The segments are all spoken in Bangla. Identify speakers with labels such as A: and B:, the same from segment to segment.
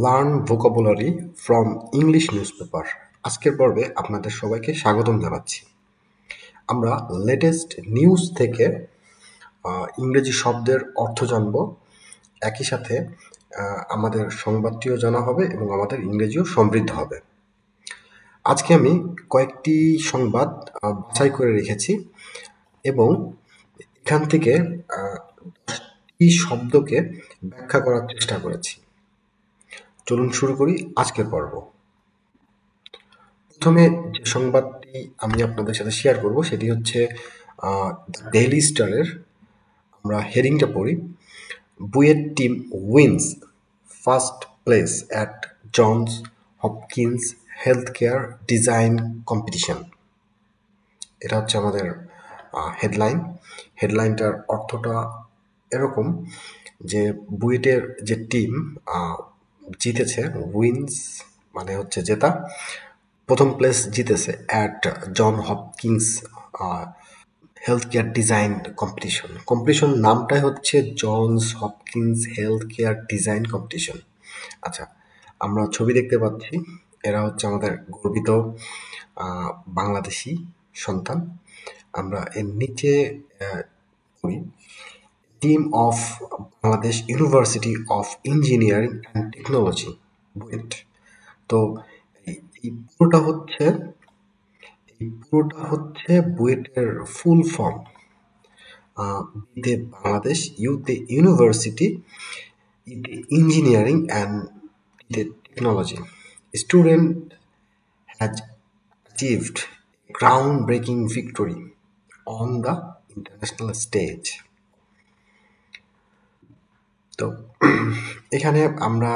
A: Learn vocabulary from English newspaper. আজকের পর্বে আপনাদের সবাইকে স্বাগতম জানাচ্ছি। আমরা লেটেস্ট নিউজ থেকে ইংরেজি শব্দের অর্থ জানব, একই সাথে আমাদের সংবাদটিও জানা হবে এবং আমাদের ইংরেজিও সমৃদ্ধ হবে। আজকে আমি কয়েকটি সংবাদ বাছাই করে রেখেছি এবং এখান থেকে 10টি শব্দকে ব্যাখ্যা করার চেষ্টা করেছি। চলুন শুরু করি আজকের পর্ব। প্রথমে যে সংবাদটি আমি আপনাদের সাথে শেয়ার করব সেটি হচ্ছে ডেইলি স্টারের। আমরা হেডিংটা পড়ি, BUET team wins first place at Johns Hopkins health care design competition. এটা হচ্ছে আমাদের হেডলাইন। হেডলাইনটার অর্থটা এরকম যে বুয়েটের যে টিম জিতেছে, উইন্স মানে হচ্ছে জেতা, প্রথম প্লেস জিতেছে at John Hopkins health care design competition নামটাই হচ্ছে Johns Hopkins health care design competition. আচ্ছা, আমরা ছবি দেখতে পাচ্ছি, এরা হচ্ছে আমাদের গর্বিত বাংলাদেশি সন্তান। আমরা এর নিচে পড়ি, team of Bangladesh university of engineering and technology BUET. তো এই পুরোটা হচ্ছে বুয়েটের ফুল ফর্ম। বিতে বাংলাদেশ, ইউতে ইউনিভার্সিটি, ইতে ইঞ্জিনিয়ারিং অ্যান্ড টিতে technology. Student has achieved ground breaking victory on the international stage. তো এখানে আমরা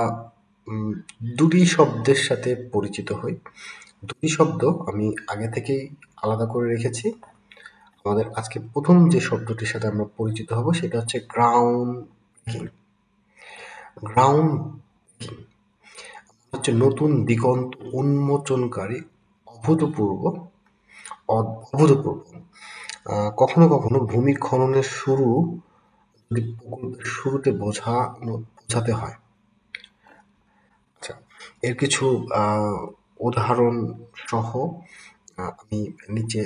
A: দুটি শব্দের সাথে পরিচিত হই। দুটি শব্দ আমি আগে থেকেই আলাদা করে রেখেছি। আমাদের আজকে প্রথম যে শব্দটির সাথে আমরা পরিচিত হব সেটা হচ্ছে গ্রাউন্ড ব্রেকিং। গ্রাউন্ড ব্রেকিং হচ্ছে নতুন দিগন্ত উন্মোচনকারী, অভূতপূর্ব। কখনো কখনো ভূমি খননের শুরু যদি প্রকল্পের শুরুতে বোঝাতে হয়। আচ্ছা, এর কিছু উদাহরণ সহ আমি নিচে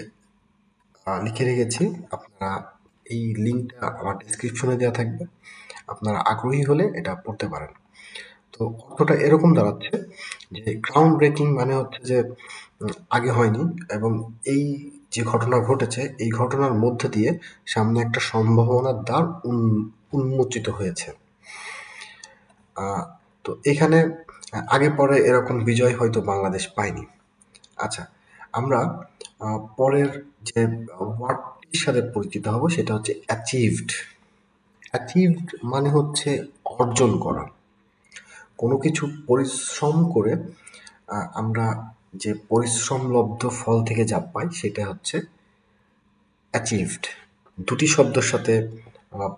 A: লিখে রেখেছি। আপনারা এই লিঙ্কটা আমার ডেসক্রিপশনে দেওয়া থাকবে, আপনারা আগ্রহী হলে এটা পড়তে পারেন। তো অর্থটা এরকম দাঁড়াচ্ছে যে গ্রাউন্ড ব্রেকিং মানে হচ্ছে যে আগে হয়নি এবং এই যে ঘটনা ঘটেছে এই ঘটনার মধ্যে দিয়ে সামনে একটা সম্ভাবনার দ্বার উন্মোচিত হয়েছে। তো এখানে আগে পরে এরকম বিজয় হয়তো বাংলাদেশ পায়নি। আচ্ছা, আমরা পরের যে ওয়ার্ডটির সাথে পরিচিত হব সেটা হচ্ছে অ্যাচিভড। অ্যাচিভড মানে হচ্ছে অর্জন করা। কোনো কিছু পরিশ্রম করে আমরা যে পরিশ্রমলব্ধ ফল থেকে যা পাই সেটা হচ্ছে অ্যাচিভড। দুটি শব্দের সাথে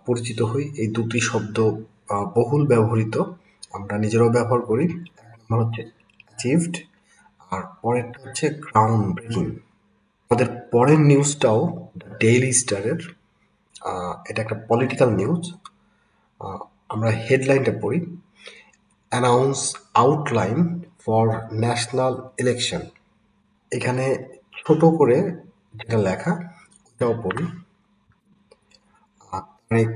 A: পরিচিত হই। এই দুটি শব্দ বহুল ব্যবহৃত, আমরা নিজেরাও ব্যবহার করি। এক নম্বর হচ্ছে অ্যাচিভড আর পরেরটা হচ্ছে গ্রাউন্ড ব্রেকিং। আমাদের পরের নিউজটাও দ্য ডেইলি স্টারের। এটা একটা পলিটিক্যাল নিউজ। আমরা হেডলাইনটা পড়ি, announce outline for national election. এখানে ছোট করে যেটা লেখা ওটাও পড়ি, Tarek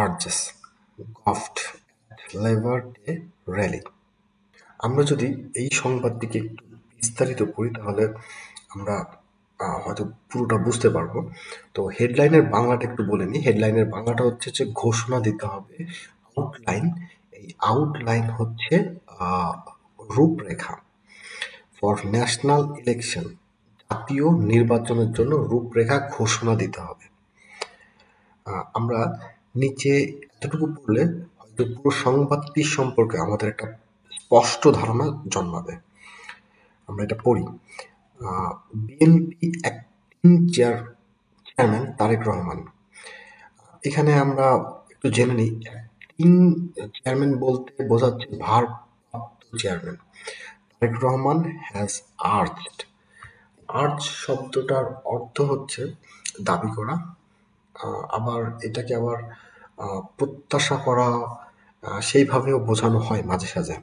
A: urges govt labour day rally. আমরা যদি এই সংবাদটিকে একটু বিস্তারিত পড়ি তাহলে আমরা হয়তো পুরোটা বুঝতে পারবো। তো হেডলাইনের বাংলাটা একটু বলে নিই। হেডলাইনের বাংলাটা হচ্ছে যে ঘোষণা দিতে হবে, আউটলাইন। এই আউটলাইন হচ্ছে রূপরেখা ফর ন্যাশনাল ইলেকশন, জাতীয় নির্বাচনের জন্য রূপরেখা ঘোষণা দিতে হবে। আমরা নিচে এতটুকু পড়লে হয়তো পুরো সংবাদটি সম্পর্কে আমাদের একটা স্পষ্ট ধারণা জন্মাবে। আমরা এটা পড়ি, BNP acting chairman Tarek Rahman. এখানে আমরা একটু জেনে নিই, অ্যাক্টিং চেয়ারম্যান বলতে বোঝাচ্ছে ভারপ্রাপ্ত chairman. Tarek Rahman has urged. Urge শব্দটার অর্থ হচ্ছে দাবি করা, আবার এটাকে আবার প্রত্যাশা করা, সেইভাবেও বোঝানো হয় মাঝে সাঝে।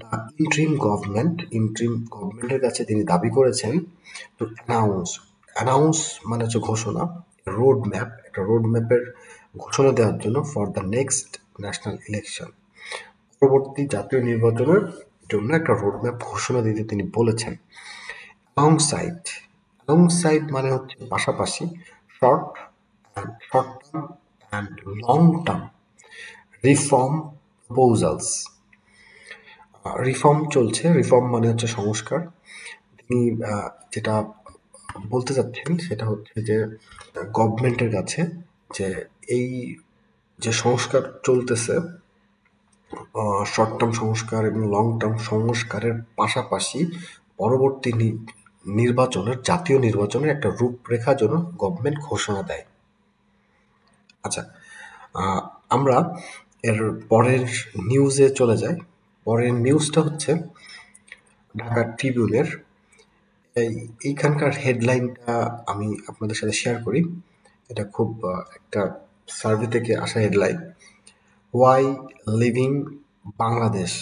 A: দ্য ইন্ট্রিম গভর্নমেন্টের কাছে তিনি দাবি করেছেন টু অ্যানাউন্স মানে হচ্ছে ঘোষণা, একটা রোড ম্যাপের ঘোষণা দেওয়ার জন্য for the next national election, পরবর্তী জাতীয় নির্বাচনের জন্য একটা রোড ম্যাপ ঘোষণা দিতে তিনি বলেছেন। অ্যালংসাইড অ্যালংসাইড মানে হচ্ছে পাশাপাশি, short short term and long term reform proposals. Reform মানে হচ্ছে সংস্কার। তিনি যেটা বলতে চাচ্ছেন সেটা হচ্ছে যে গভর্নমেন্টের কাছে যে এই যে সংস্কার চলতেছে, শর্ট টার্ম সংস্কার এবং লং টার্ম সংস্কারের পাশাপাশি পরবর্তী জাতীয় নির্বাচনের একটা রূপরেখা যেন গভর্নমেন্ট ঘোষণা দেয়। আচ্ছা, আমরা এর পরের নিউজে চলে যাই। পরের নিউজটা হচ্ছে ঢাকা ট্রিবিউনের। এইখানকার হেডলাইনটা আমি আপনাদের সাথে শেয়ার করি। এটা খুব একটা সার্ভে থেকে আসা headline. Why living Bangladesh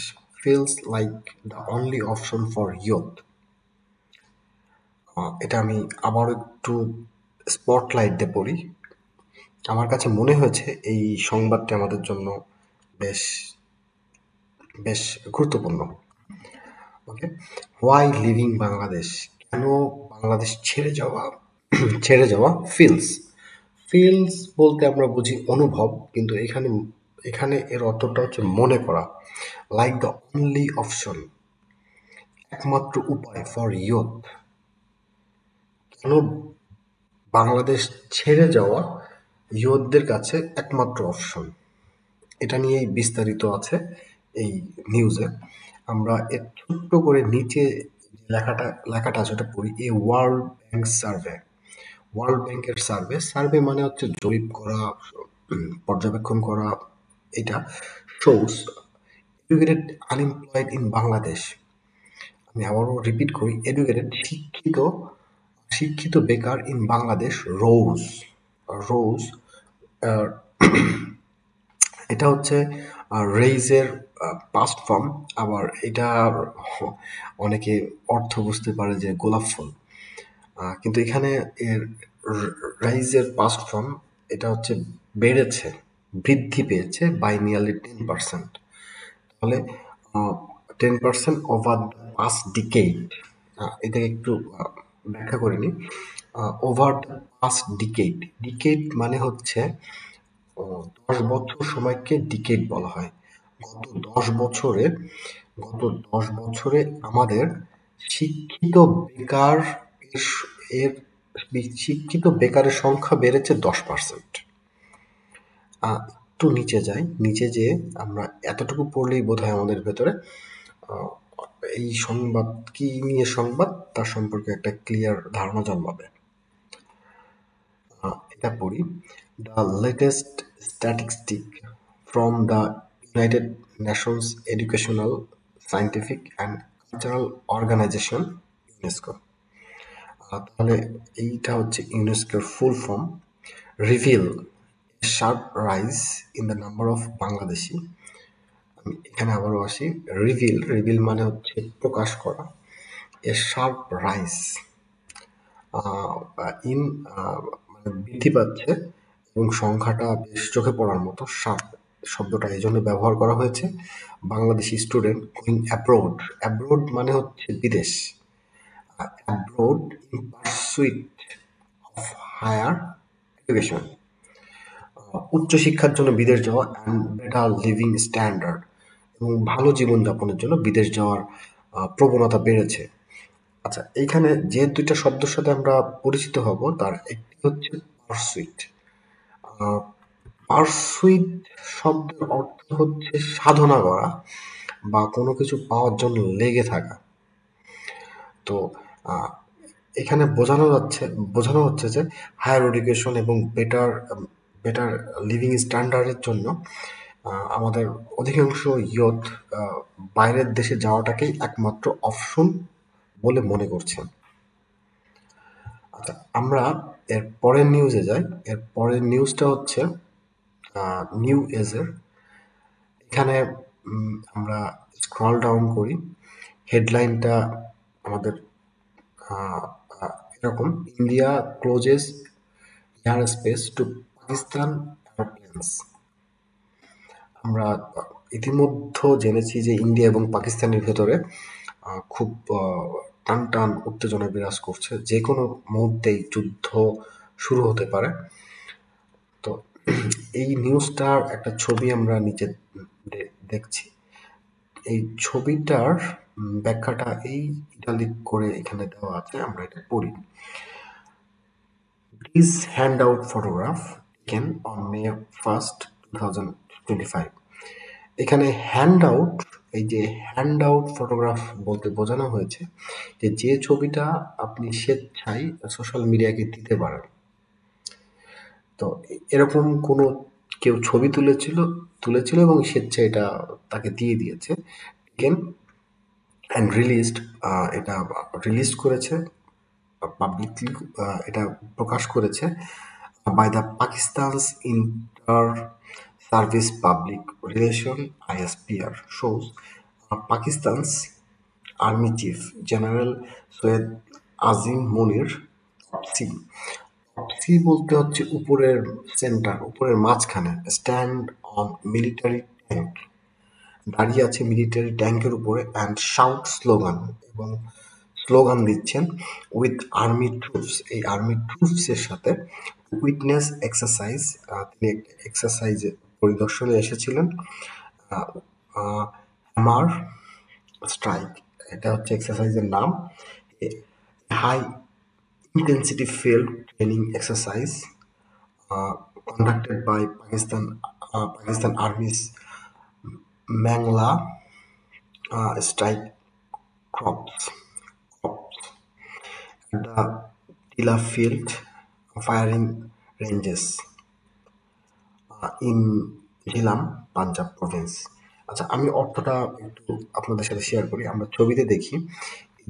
A: feels like the only option for youth. এটা আমি আবার একটু স্পটলাইট দিয়ে পড়ি। আমার কাছে মনে হয়েছে এই সংবাদটি আমাদের জন্য বেশ বেশ গুরুত্বপূর্ণ। ওকে, হোয়াই লিভিং বাংলাদেশ, কেন বাংলাদেশ ছেড়ে যাওয়া ফিলস বলতে আমরা বুঝি অনুভব, কিন্তু এখানে এখানে এর অর্থটা হচ্ছে মনে করা। লাইক দ্য অনলি অপশন, একমাত্র উপায় ফর ইয়ুথ, কেন বাংলাদেশ ছেড়ে যাওয়া ইয়ুথদের কাছে একমাত্র অপশন, এটা নিয়েই বিস্তারিত আছে এই নিউজে। আমরা এর ছোট্ট করে নিচে লেখাটা আছে ওটা পড়ি। এ ওয়ার্ল্ড ব্যাংকের সার্ভে মানে হচ্ছে জরিপ করা, পর্যবেক্ষণ করা। এটা shows educated unemployed in Bangladesh. আমি আবারও রিপিট করি, এডুকেটেড শিক্ষিত বেকার ইন বাংলাদেশ রোজ। এটা হচ্ছে রেইজের পাস্ট ফর্ম। আবার এটা অনেকে অর্থ বুঝতে পারে যে গোলাপ ফুল, কিন্তু এখানে এর রাইজের পাস্ট ফর্ম। এটা হচ্ছে বৃদ্ধি পেয়েছে বাই নিয়ারলি 10%। তাহলে 10% ওভার দ্য পাস্ট ডিকেড। এটাকে একটু ব্যাখ্যা করে নিই। ওভার দ্য পাস্ট ডিকেড মানে হচ্ছে 10 বছর সময়কে ডিকেড বলা হয়। গত 10 বছরে আমাদের শিক্ষিত বেকার এর শিক্ষিত বেকারের সংখ্যা বেড়েছে 10%। একটু নিচে যেয়ে আমরা এতটুকু পড়লেই বোধ হয় আমাদের ভেতরে এই সংবাদ কি নিয়ে সংবাদ তার সম্পর্কে একটা ক্লিয়ার ধারণা জন্মাবে। এটা পড়ি। The latest statistic from the United Nations Educational, Scientific and Cultural Organization UNESCO. তাহলে এইটা হচ্ছে ইউনেস্কোর full form. Reveal a sharp rise in the number of Bangladeshi. আমি এখানে আবারও আসি। রিভিল মানে হচ্ছে প্রকাশ করা। এ শার্প রাইজ ইন মানে বৃদ্ধি পাচ্ছে, এবং সংখ্যাটা বেশ চোখে পড়ার মতো। শার্প শব্দটা এই জন্য ব্যবহার করা হয়েছে। বাংলাদেশি স্টুডেন্ট গোয়িং অ্যাব্রোড মানে হচ্ছে বিদেশ। Abroad in pursuit of higher education, উচ্চশিক্ষার জন্য বিদেশ যাওয়া। অ্যান্ড বেটার লিভিং স্ট্যান্ডার্ড, এবং ভালো জীবনযাপনের জন্য বিদেশ যাওয়ার প্রবণতা বেড়েছে। আচ্ছা, এইখানে যে দুইটা শব্দের সাথে আমরা পরিচিত হব, তার একটি হচ্ছে পারসুইট। পারসুইট শব্দের অর্থ হচ্ছে সাধনা করা বা কোনো কিছু পাওয়ার জন্য লেগে থাকা। তো এখানে বোঝানো হচ্ছে যে হায়ার এডুকেশন এবং বেটার লিভিং স্ট্যান্ডার্ডের জন্য আমাদের অধিকাংশ ইয়ুথ বাইরের দেশে যাওয়াটাকেই একমাত্র অপশন বলে মনে করছেন। আচ্ছা, আমরা এর পরের নিউজে যাই। এর পরের নিউজটা হচ্ছে নিউ এজের। এখানে আমরা স্ক্রল ডাউন করি, হেডলাইনটা আমাদের এরকম: India closes air space to Pakistan airplanes. আমরা ইতিমধ্যে জেনেছি যে ইন্ডিয়া এবং পাকিস্তানের ভেতরে খুব টান টান উত্তেজনা বিরাজ করছে, যে কোনো মুহূর্তেই যুদ্ধ শুরু হতে পারে। তো এই নিউজটার একটা ছবি আমরা নিচে দেখছি। এই ছবিটার ব্যাখ্যাটা এই ইটালিক করে এখানে দেওয়া আছে, আমরা এটা পড়ি। This handout photograph taken on May 1st, 2025. এখানে হ্যান্ডআউট, এই যে হ্যান্ডআউট ফটোগ্রাফ বলতে বোঝানো হয়েছে যে যে ছবিটা আপনি স্বেচ্ছায় সোশ্যাল মিডিয়াকে দিতে পারেন। তো এরকম কোনো কেউ ছবি তুলেছিল এবং স্বেচ্ছায় এটা তাকে দিয়ে দিয়েছে। টেকেন অ্যান্ড রিলিজড, এটা রিলিজ করেছে পাবলিকলি, এটা প্রকাশ করেছে by the Pakistan's inter service public relation ISPR shows Pakistan's Army Chief General Syed Asim Munir অপসি। অপসি বলতে হচ্ছে উপরের সেন্টার, উপরের মাঝখানে, স্ট্যান্ড অন মিলিটারি ট্যাঙ্ক, দাঁড়িয়ে আছে মিলিটারি ট্যাঙ্কের উপরে, অ্যান্ড শাউট স্লোগান, এবং স্লোগান দিচ্ছেন উইথ আর্মি ট্রুপস, এই আর্মি ট্রুপসের সাথে। উইটনেস এক্সারসাইজ, তিনি একটা এক্সারসাইজ পরিদর্শনে এসেছিলেন। হ্যামার স্ট্রাইক, এটা হচ্ছে এক্সারসাইজের নাম। High intensity field training exercise conducted by Pakistan Army's Mangla Strike Corps at the Tila Field firing ranges in Jhelum, Punjab Province. আচ্ছা, আমি অর্থটা একটু আপনাদের সাথে শেয়ার করি। আমরা ছবিতে দেখি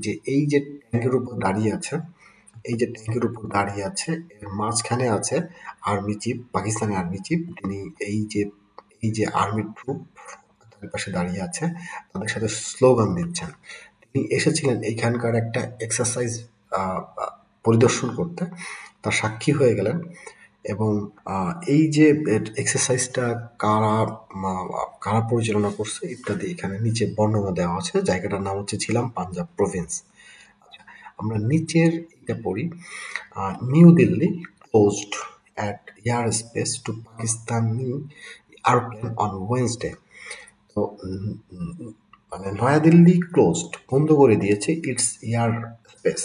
A: যে এই যে ট্যাঙ্কের উপর দাঁড়িয়ে আছে, এই যে ট্যাঙ্কের উপর দাঁড়িয়ে আছে, এর মাঝখানে আছে army chief, Pakistani army chief. তিনি এই যে আর্মি ট্রুপ তাদের পাশে দাঁড়িয়ে আছে, তাদের সাথে স্লোগান দিচ্ছেন। তিনি এসেছিলেন এইখানকার একটা এক্সারসাইজ পরিদর্শন করতে, তার সাক্ষী হয়ে গেলেন। এবং এই যে এক্সারসাইজটা কারা পরিচালনা করছে ইত্যাদি এখানে নিচে বর্ণনা দেওয়া আছে। জায়গাটার নাম হচ্ছে ঝিলাম, পাঞ্জাব প্রভিন্স। আচ্ছা, আমরা নিচের এটা পড়ি। New Delhi closed at air space to Pakistani airplane on Wednesday. তো মানে নয়াদিল্লি ক্লোজড, বন্ধ করে দিয়েছে, ইটস এয়ার স্পেস,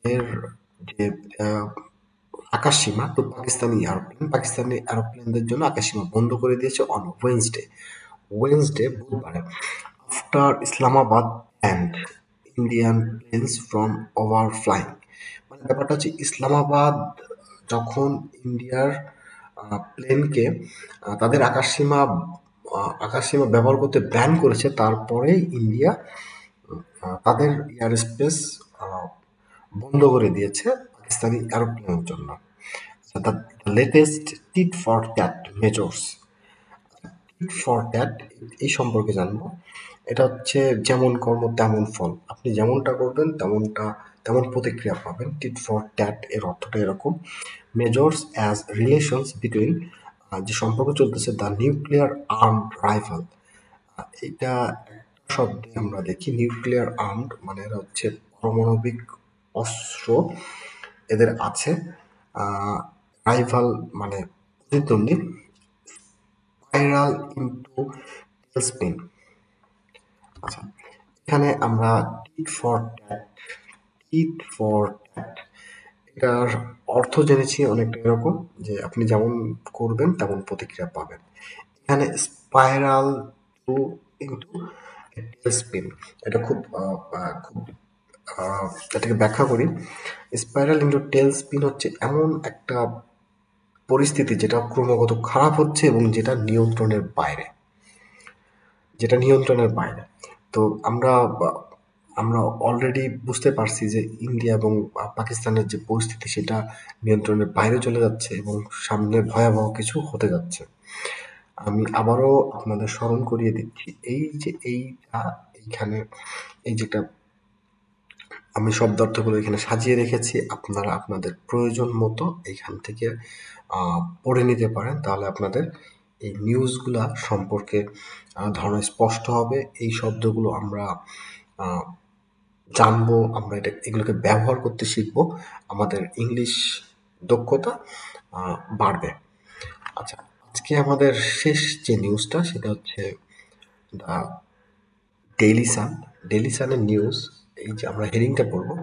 A: এর যে আকাশসীমা, তো পাকিস্তানি এরোপ্লেনদের জন্য আকাশসীমা বন্ধ করে দিয়েছে অন ওয়েডনেসডে বুধবারে, after Islamabad and Indian planes from over flying. মানে ব্যাপারটা হচ্ছে ইসলামাবাদ যখন ইন্ডিয়ার প্লেনকে তাদের আকাশসীমা ব্যবহার করতে ব্যান করেছে, তারপরে ইন্ডিয়া তাদের এয়ার স্পেস বন্ধ করে দিয়েছে পাকিস্তানি এরোপ্লেনের জন্য। The latest tit for tat measures. Tit for tat এই সম্পর্কে জানবো। এটা হচ্ছে যেমন কর্ম তেমন ফল, আপনি যেমনটা করবেন তেমন প্রতিক্রিয়া পাবেন। টিট ফর ট্যাট এর অর্থটা এরকম: মেজর্স অ্যাজ রিলেশনস বিটুইন, যে সম্পর্ক চলতেছে, দ্য নিউক্লিয়ার আর্মড রাইফেল। এটা একটা শব্দে আমরা দেখি নিউক্লিয়ার আর্মড, মানে এরা হচ্ছে পারমাণবিক অস্ত্র এদের আছে। রাইভাল মানে প্রতিদ্বন্দ্বী। Spiral into tailspin. আচ্ছা, এখানে আমরা টিট ফর ট্যাট এটার অর্থ জেনেছি অনেকটা এরকম যে আপনি যেমন করবেন তেমন প্রতিক্রিয়া পাবেন। এখানে স্পাইরাল টু ইনটু টেলস্পিন, এটা খুব এটাকে ব্যাখ্যা করি। স্পাইরাল ইনটু টেলস্পিন হচ্ছে এমন একটা পরিস্থিতি যেটা ক্রমাগত খারাপ হচ্ছে এবং যেটা নিয়ন্ত্রণের বাইরে। তো আমরা অলরেডি বুঝতে পারছি যে ইন্ডিয়া এবং পাকিস্তানের যে পরিস্থিতি সেটা নিয়ন্ত্রণের বাইরে চলে যাচ্ছে এবং সামনে ভয়াবহ কিছু হতে যাচ্ছে। আমি আবারও আপনাদের স্মরণ করিয়ে দিচ্ছি, এই যে এইখানে এই যেটা আমি শব্দার্থগুলো এখানে সাজিয়ে রেখেছি, আপনারা আপনাদের প্রয়োজন মতো এইখান থেকে পড়ে নিতে পারেন। তাহলে আপনাদের এই নিউজগুলা সম্পর্কে ধারণা স্পষ্ট হবে। এই শব্দগুলো আমরা জানবো, আমরা এগুলোকে ব্যবহার করতে শিখবো, আমাদের ইংলিশ দক্ষতা বাড়বে। আচ্ছা, আজকে আমাদের শেষ যে নিউজটা সেটা হচ্ছে দ্য ডেইলি সান। ডেইলি সানের নিউজ, এই যে আমরা হেডিংটা পড়বো,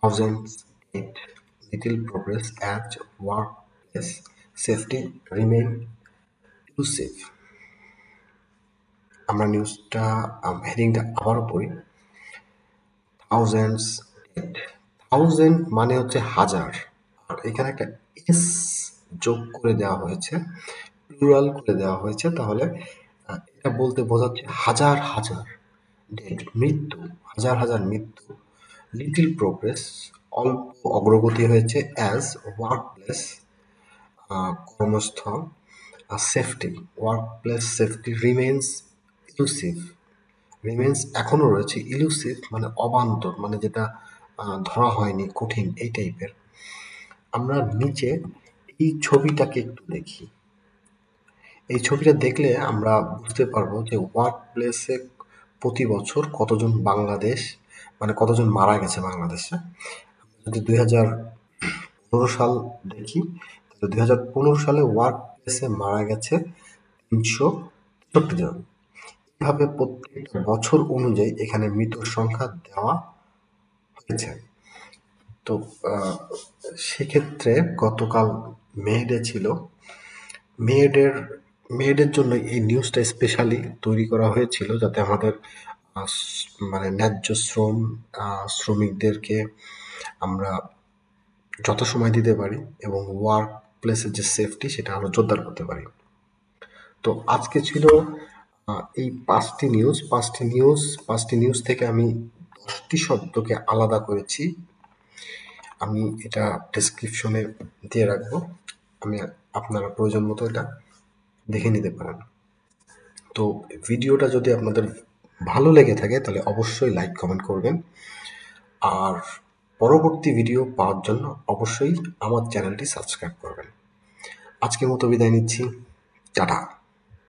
A: thousands get little progress as workplace safety remain elusive। আমরা নিউজটা হেডিংটা আবারও পড়ি। থাউজেন্ডস ডেড, থাউজেন্ড মানে হচ্ছে হাজার, আর এখানে একটা এস যোগ করে দেওয়া হয়েছে, প্লুরাল করে দেওয়া হয়েছে, তাহলে এটা বলতে বোঝাচ্ছে হাজার হাজার, ডেড মৃত্যু, হাজার হাজার মৃত্যু, লিটিল প্রোগ্রেস অল্প অগ্রগতি হয়েছে, অ্যাজ ওয়ার্ক প্লেস কর্মস্থল, safety work place safety remains elusive, remains এখনও রয়েছে, ইলুসিভ মানে অবান্তর, মানে যেটা ধরা হয়নি, কঠিন, এই টাইপের। আমরা নিচে এই ছবিটাকে একটু দেখি। এই ছবিটা দেখলে আমরা বুঝতে পারবো যে ওয়ার্ক প্লেসে প্রতি বছর কতজন বাংলাদেশ, মানে কতজন মারা গেছে বাংলাদেশে। যদি 2015 সাল দেখি, তাহলে 2015 সালে ওয়ার্ক প্লেসে মারা গেছে 363 জন। এভাবে প্রত্যেকটা বছর অনুযায়ী এখানে মৃতের সংখ্যা দেওয়া হয়েছে। তো সেক্ষেত্রে গতকাল মে ডে ছিল, মেয়েদের জন্য এই নিউজটা স্পেশালি তৈরি করা হয়েছিল, যাতে আমাদের মানে ন্যায্য শ্রমিকদেরকে আমরা যথাসময় দিতে পারি এবং ওয়ার্ক প্লেসের যে সেফটি সেটা আরো জোরদার করতে পারি। তো আজকে ছিল এই পাঁচটি নিউজ থেকে আমি 10টি শব্দকে আলাদা করেছি। আমি এটা ডেসক্রিপশনে দিয়ে রাখবো, আপনারা প্রয়োজন মতো এটা দেখে নিতে পারেন। তো ভিডিওটা যদি আপনাদের ভালো লেগে থাকে তাহলে অবশ্যই লাইক কমেন্ট করবেন, আর পরবর্তী ভিডিও পাওয়ার জন্য অবশ্যই আমার চ্যানেলটি সাবস্ক্রাইব করবেন। আজকের মতো বিদায় নিচ্ছি, টাটা।